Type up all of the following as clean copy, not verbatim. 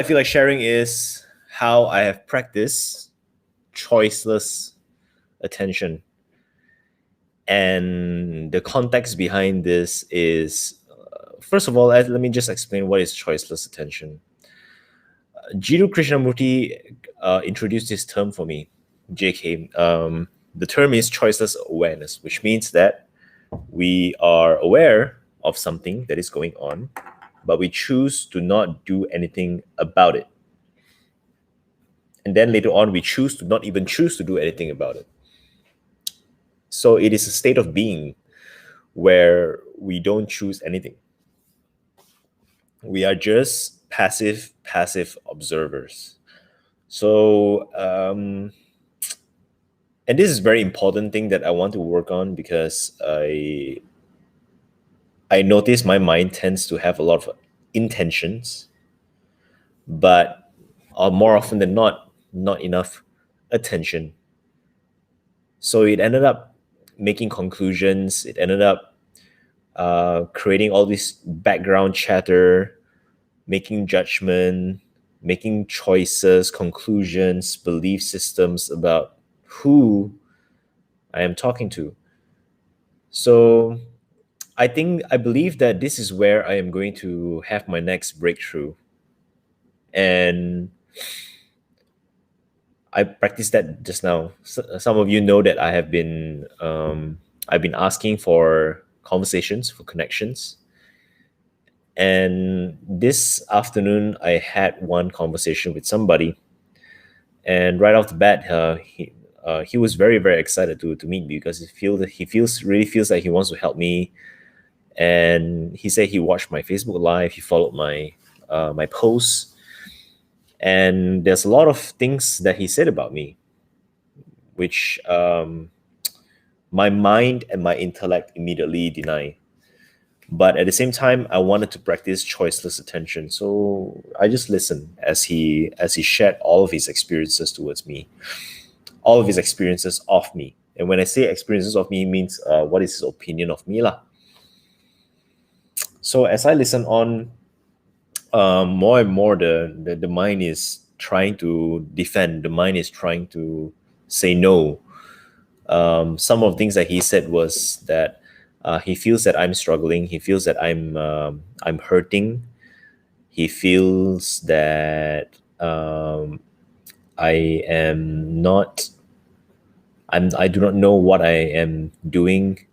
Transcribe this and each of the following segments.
I feel like sharing is how I have practiced choiceless attention. And the context behind this is first of all, let me just explain what is choiceless attention. Jiddu Krishnamurti introduced this term for me, JK. The term is choiceless awareness, which means that we are aware of something that is going on, but we choose to not do anything about it. And then later on, we choose to not even choose to do anything about it. So it is a state of being where we don't choose anything. We are just passive observers. So, and this is a very important thing that I want to work on because I notice my mind tends to have a lot of intentions, but more often than not enough attention. So it ended up making conclusions. It ended up creating all this background chatter, making judgment, making choices, conclusions, belief systems about who I am talking to. So I believe that this is where I am going to have my next breakthrough. And I practiced that just now. Some of you know that I've been asking for conversations, for connections. And this afternoon, I had one conversation with somebody, and right off the bat, he was very excited to meet me because he feels like he wants to help me. And he said he watched my Facebook live, he followed my posts, and there's a lot of things that he said about me, which my mind and my intellect immediately deny. But at the same time, I wanted to practice choiceless attention. So I just listened as he shared all of his experiences towards me, all of his experiences of me. And when I say experiences of me, it means what is his opinion of me lah. So as I listen on, more and more the mind is trying to defend. The mind is trying to say no. Some of the things that he said was that he feels that I'm struggling. He feels that I'm hurting. He feels that I am not. I do not know what I am doing,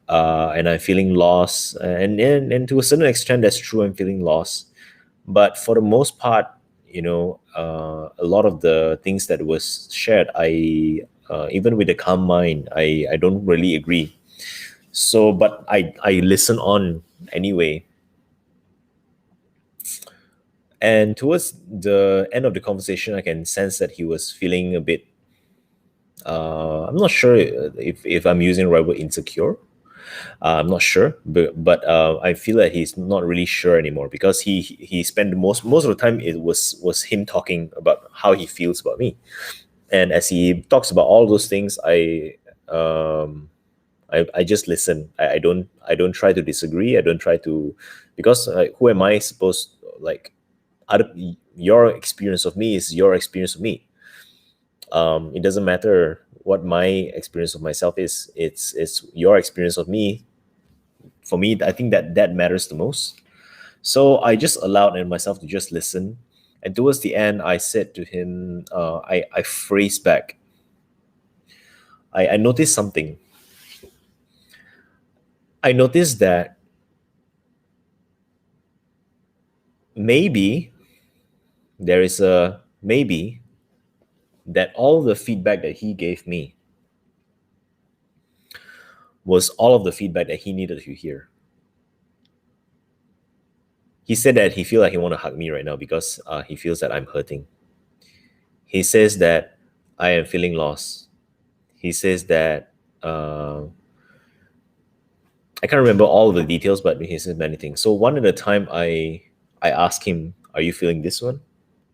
and I'm feeling lost. And to a certain extent, that's true. I'm feeling lost, but for the most part, a lot of the things that was shared, I even with a calm mind, I don't really agree. So, but I listen on anyway. And towards the end of the conversation, I can sense that he was feeling a bit. I'm not sure if I'm using the right word, insecure. I'm not sure, but I feel that he's not really sure anymore because he spent most of the time it was him talking about how he feels about me, and as he talks about all those things, I just listen. I don't try to disagree. I don't try to, because who am I supposed, like, other your experience of me is your experience of me. It doesn't matter what my experience of myself is. It's your experience of me. For me, I think that matters the most. So I just allowed myself to just listen. And towards the end, I said to him, I phrased back. I noticed something. I noticed that maybe there is a maybe that all the feedback that he gave me was all of the feedback that he needed to hear. He said that he feels like he want to hug me right now because he feels that I'm hurting. He says that I am feeling lost. He says that I can't remember all of the details, but he said many things. So one at a time, I asked him, "Are you feeling this one?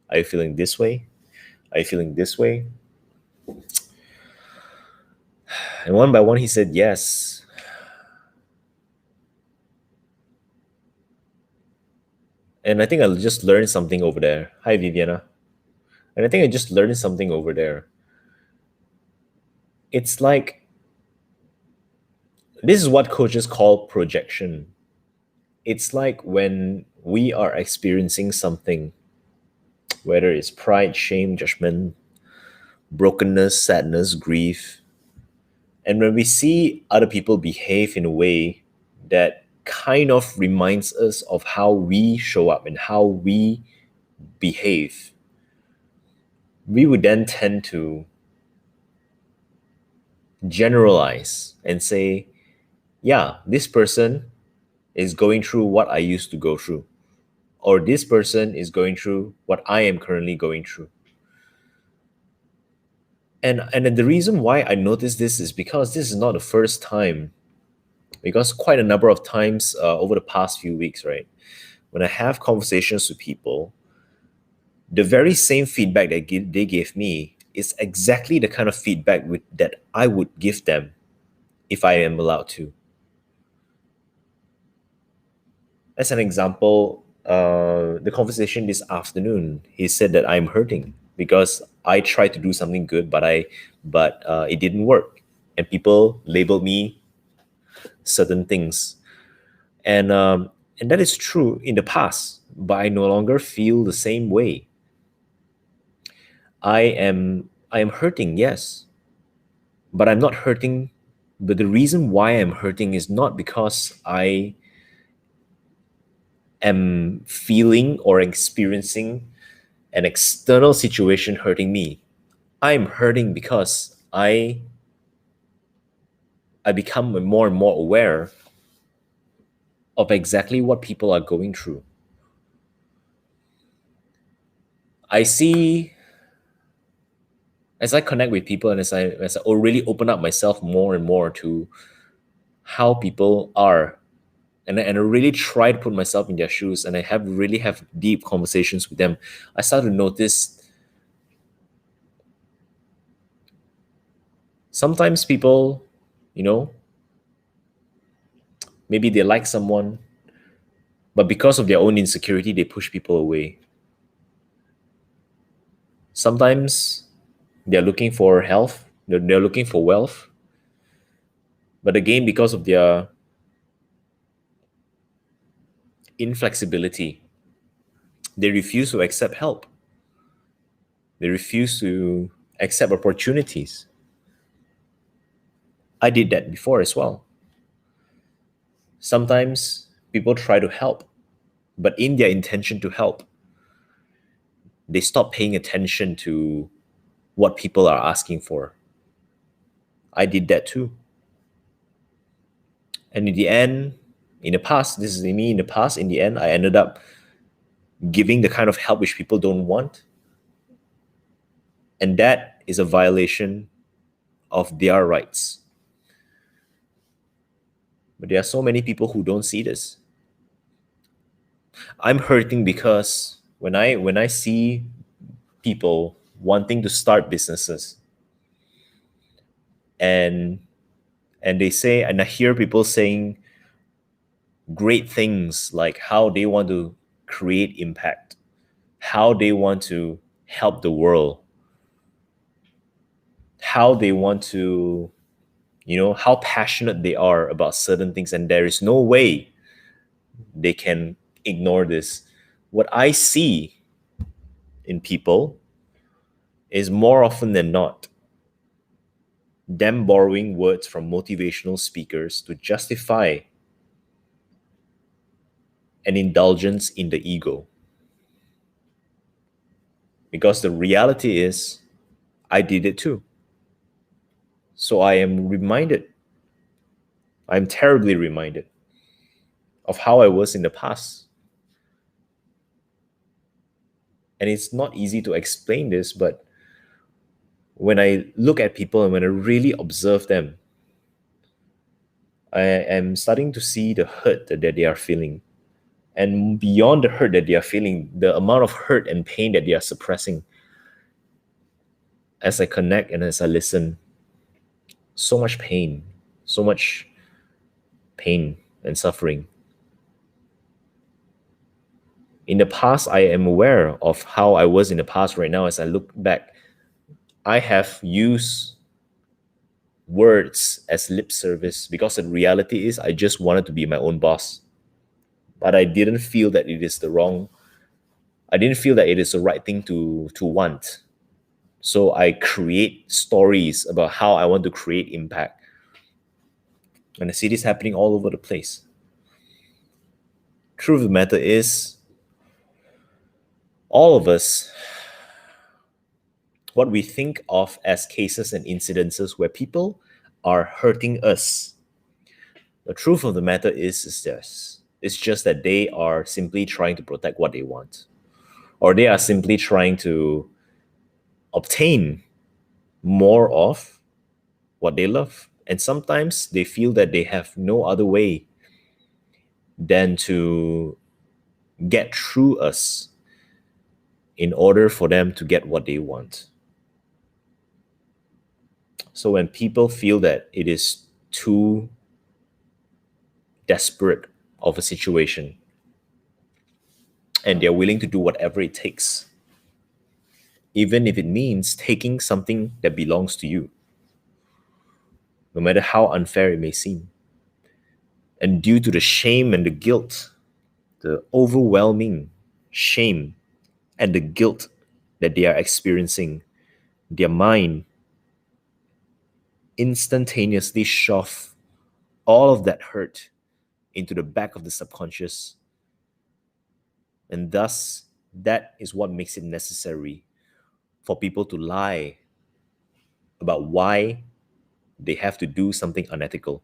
Are you feeling this way? Are you feeling this way?" And one by one, he said yes. And I think I just learned something over there. Hi, Viviana. And I think I just learned something over there. It's like this is what coaches call projection. It's like when we are experiencing something, whether it's pride, shame, judgment, brokenness, sadness, grief, and when we see other people behave in a way that kind of reminds us of how we show up and how we behave, we would then tend to generalize and say, yeah, this person is going through what I used to go through, or this person is going through what I am currently going through. And then the reason why I notice this is because this is not the first time, because quite a number of times over the past few weeks, right? When I have conversations with people, the very same feedback they gave me is exactly the kind of feedback that I would give them if I am allowed to. As an example, the conversation this afternoon, he said that I'm hurting because I tried to do something good, but it didn't work, and people labeled me certain things, and that is true in the past, but I no longer feel the same way. I am hurting, yes, but I'm not hurting. But the reason why I'm hurting is not because I am feeling or experiencing an external situation hurting me. I'm hurting because I become more and more aware of exactly what people are going through. I see as I connect with people and as I really open up myself more and more to how people are, and I really try to put myself in their shoes, and I have deep conversations with them, I start to notice sometimes people, you know, maybe they like someone, but because of their own insecurity, they push people away. Sometimes they're looking for health, they're looking for wealth, but again, because of their inflexibility, they refuse to accept help. They refuse to accept opportunities. I did that before as well. Sometimes people try to help, but in their intention to help, they stop paying attention to what people are asking for. I did that too. And in the end, in the past, this is me in the past, in the end, I ended up giving the kind of help which people don't want. And that is a violation of their rights. But there are so many people who don't see this. I'm hurting because when I see people wanting to start businesses, and they say, and I hear people saying great things like how they want to create impact, how they want to help the world, how they want to, how passionate they are about certain things, and there is no way they can ignore this. What I see in people is more often than not them borrowing words from motivational speakers to justify an indulgence in the ego. Because the reality is, I did it too. So I am reminded, I'm terribly reminded of how I was in the past. And it's not easy to explain this, but when I look at people and when I really observe them, I am starting to see the hurt that they are feeling. And beyond the hurt that they are feeling, the amount of hurt and pain that they are suppressing, as I connect and as I listen, so much pain, so much pain and suffering. In the past, I am aware of how I was in the past. Right now, as I look back, I have used words as lip service because the reality is I just wanted to be my own boss. But I didn't feel that it is the wrong, I didn't feel that it is the right thing to want. So I create stories about how I want to create impact. And I see this happening all over the place. Truth of the matter is, all of us, what we think of as cases and incidences where people are hurting us, the truth of the matter is this. It's just that they are simply trying to protect what they want, or they are simply trying to obtain more of what they love. And sometimes they feel that they have no other way than to get through us in order for them to get what they want. So when people feel that it is too desperate of a situation and they're willing to do whatever it takes, even if it means taking something that belongs to you, no matter how unfair it may seem. And due to the shame and the guilt, the overwhelming shame and the guilt that they are experiencing, their mind instantaneously shove all of that hurt into the back of the subconscious. And thus, that is what makes it necessary for people to lie about why they have to do something unethical.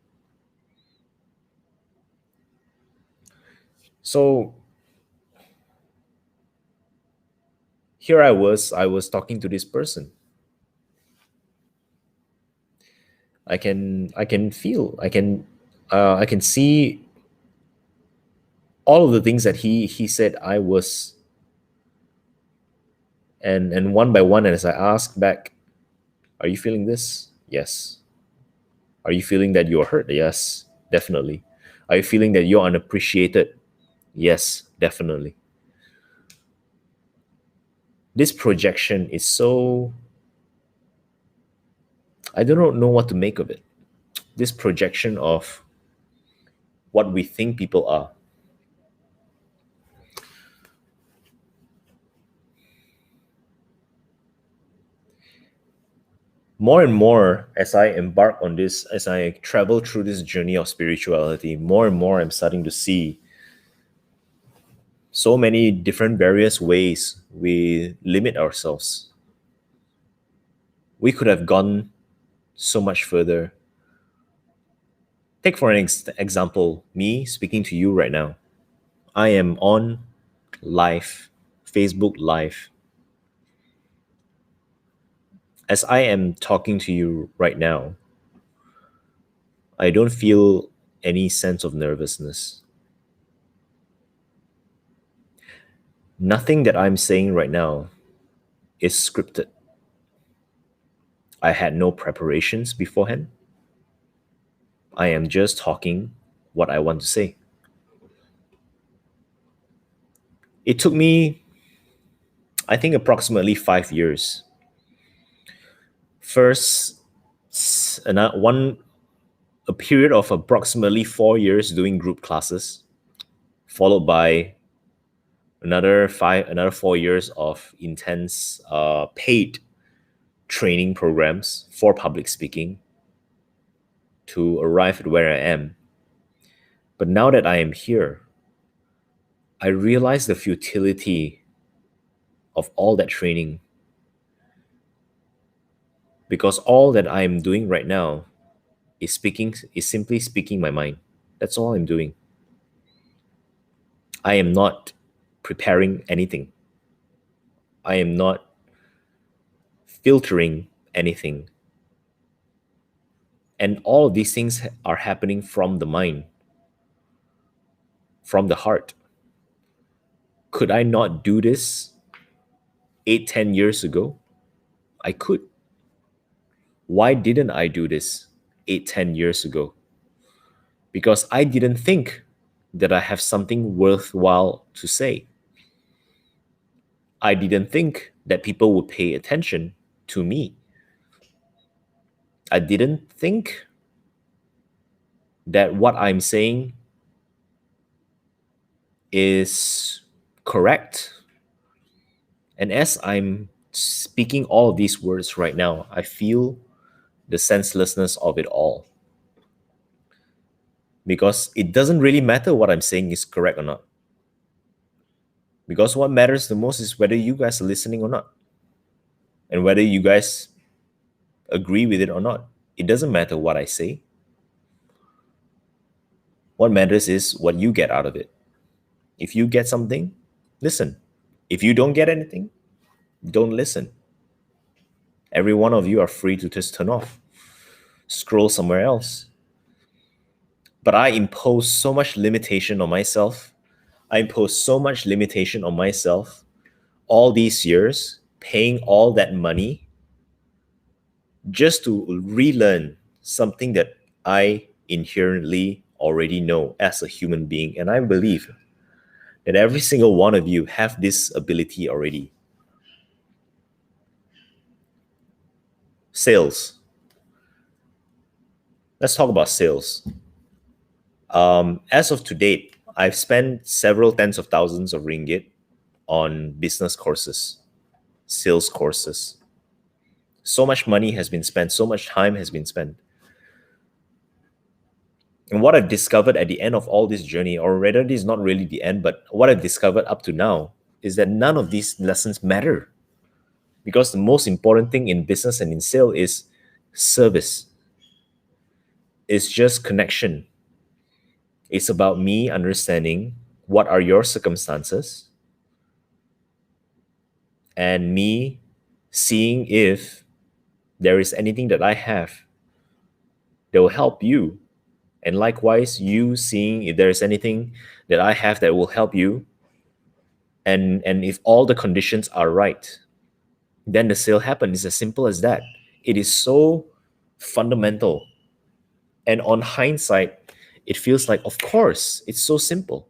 So here I was talking to this person. I can feel, I can see all of the things that he said I was, and one by one, and as I asked back, are you feeling this? Yes. Are you feeling that you're hurt? Yes, definitely. Are you feeling that you're unappreciated? Yes, definitely. This projection is so, I don't know what to make of it. This projection of what we think people are. More and more, as I embark on this, as I travel through this journey of spirituality, more and more I'm starting to see so many different various ways we limit ourselves. We could have gone so much further. Take for an example, me speaking to you right now. I am on live, Facebook Live. As I am talking to you right now, I don't feel any sense of nervousness. Nothing that I'm saying right now is scripted. I had no preparations beforehand. I am just talking what I want to say. It took me, I think, approximately 5 years. First, one a period of approximately 4 years doing group classes, followed by another 4 years of intense paid training programs for public speaking to arrive at where I am. But now that I am here, I realize the futility of all that training, because all that I am doing right now is simply speaking my mind. That's all I'm doing. I am not preparing anything. I am not filtering anything. And all of these things are happening from the mind, from the heart. Could I not do this 8, 10 years ago? I could. Why didn't I do this 8, 10 years ago? Because I didn't think that I have something worthwhile to say. I didn't think that people would pay attention to me. I didn't think that what I'm saying is correct. And as I'm speaking all of these words right now, I feel the senselessness of it all, because it doesn't really matter what I'm saying is correct or not. Because what matters the most is whether you guys are listening or not, and whether you guys agree with it or not. It doesn't matter what I say. What matters is what you get out of it. If you get something, listen. If you don't get anything, don't listen. Every one of you are free to just turn off, scroll somewhere else. But I impose so much limitation on myself. I impose so much limitation on myself all these years, paying all that money just to relearn something that I inherently already know as a human being. And I believe that every single one of you have this ability already. Sales. Let's talk about sales. As of to date, I've spent several tens of thousands of ringgit on business courses, sales courses. So much money has been spent, so much time has been spent. And what I've discovered at the end of all this journey, or rather, this is not really the end, but what I've discovered up to now is that none of these lessons matter. Because the most important thing in business and in sale is service. It's just connection. It's about me understanding what are your circumstances and me seeing if there is anything that I have that will help you. And likewise, you seeing if there is anything that I have that will help you. And if all the conditions are right, then the sale happens. It's as simple as that. It is so fundamental. And on hindsight, it feels like, of course, it's so simple.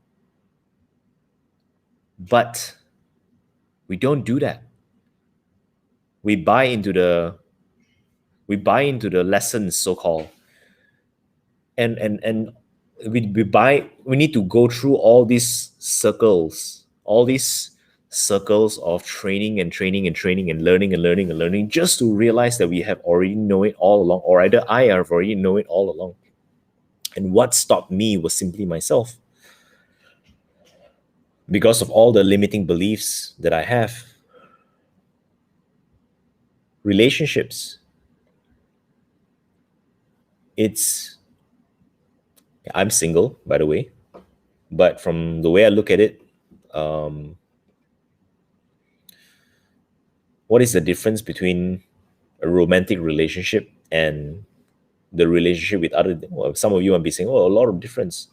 But we don't do that. We buy into the lessons, so-called. And we need to go through all these circles of training and training and training and learning and learning and learning, just to realize that we have already know it all along, or either I have already know it all along. And what stopped me was simply myself, because of all the limiting beliefs that I have. Relationships, it's I'm single, by the way, but from the way I look at it, um, what is the difference between a romantic relationship and the relationship with other? Well, some of you might be saying, oh, a lot of difference.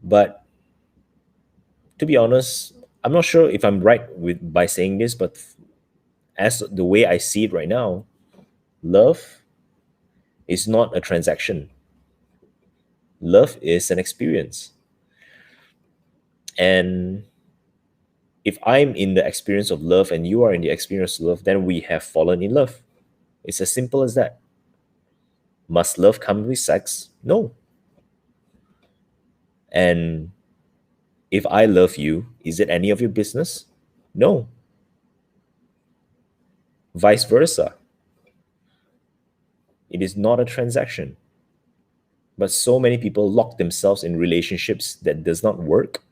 But to be honest, I'm not sure if I'm right with by saying this, but as the way I see it right now, love is not a transaction. Love is an experience. And if I'm in the experience of love and you are in the experience of love, then we have fallen in love. It's as simple as that. Must love come with sex? No. And if I love you, is it any of your business? No. Vice versa. It is not a transaction. But so many people lock themselves in relationships that does not work.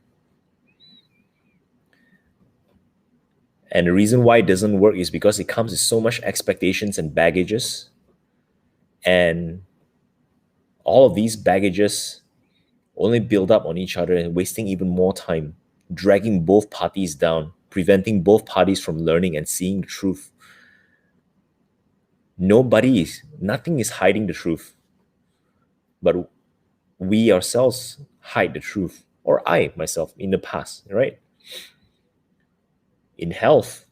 And the reason why it doesn't work is because it comes with so much expectations and baggages. And all of these baggages only build up on each other and wasting even more time, dragging both parties down, preventing both parties from learning and seeing the truth. Nothing is hiding the truth, but we ourselves hide the truth, or I myself in the past, right? In health,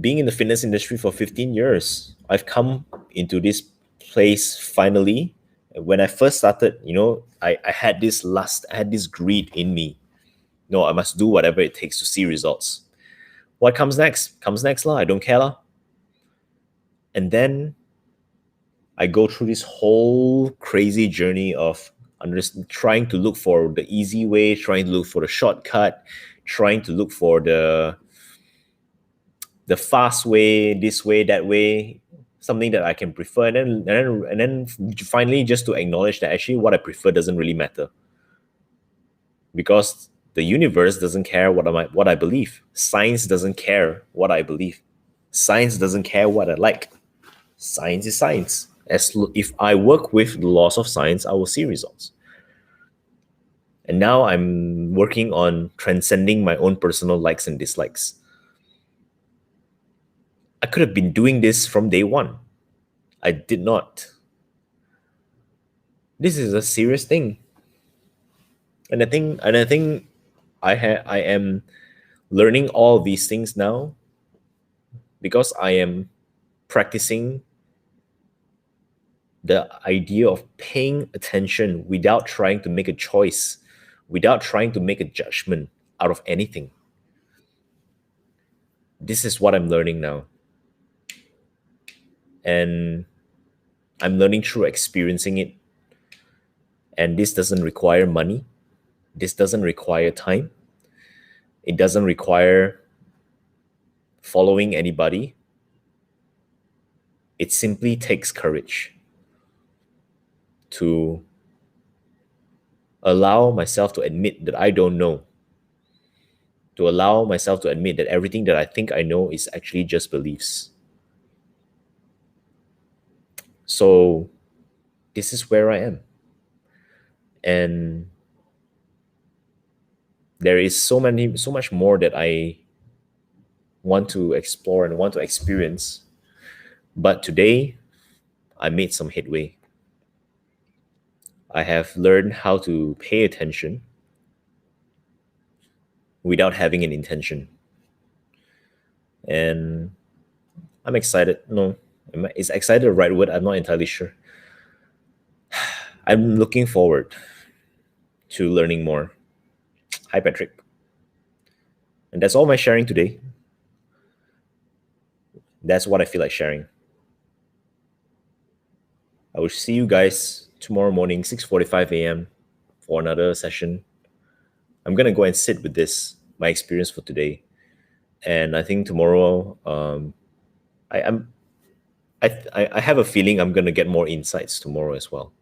being in the fitness industry for 15 years, I've come into this place finally. When I first started, I had this lust, I had this greed in me. No, I must do whatever it takes to see results. What comes next? Comes next lah. I don't care lah. And then I go through this whole crazy journey of trying to look for the easy way, trying to look for the shortcut, trying to look for the fast way, this way, that way, something that I can prefer, and then finally just to acknowledge that actually what I prefer doesn't really matter, because the universe doesn't care what I believe. Science doesn't care what I believe. Science doesn't care what I like. Science is science. If I work with the laws of science, I will see results. And now I'm working on transcending my own personal likes and dislikes. I could have been doing this from day one. I did not. This is a serious thing. And I think I am learning all these things now because I am practicing the idea of paying attention without trying to make a choice, without trying to make a judgment out of anything. This is what I'm learning now. And I'm learning through experiencing it. And this doesn't require money. This doesn't require time. It doesn't require following anybody. It simply takes courage to allow myself to admit that I don't know, to allow myself to admit that everything that I think I know is actually just beliefs. So this is where I am. And there is so much more that I want to explore and want to experience. But today, I made some headway. I have learned how to pay attention without having an intention. And I'm excited. No, is excited the right word? I'm not entirely sure. I'm looking forward to learning more. Hi, Patrick. And that's all my sharing today. That's what I feel like sharing. I will see you guys tomorrow morning, 6:45 a.m. for another session. I'm gonna go and sit with this, my experience for today. And I think tomorrow, I am I have a feeling I'm gonna get more insights tomorrow as well.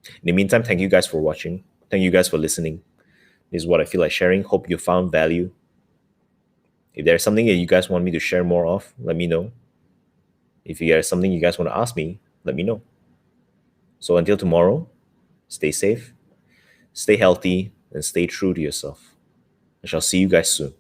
In the meantime, thank you guys for watching. Thank you guys for listening. This is what I feel like sharing. Hope you found value. If there's something that you guys want me to share more of, let me know. If there's something you guys want to ask me, let me know. So until tomorrow, stay safe, stay healthy, and stay true to yourself. I shall see you guys soon.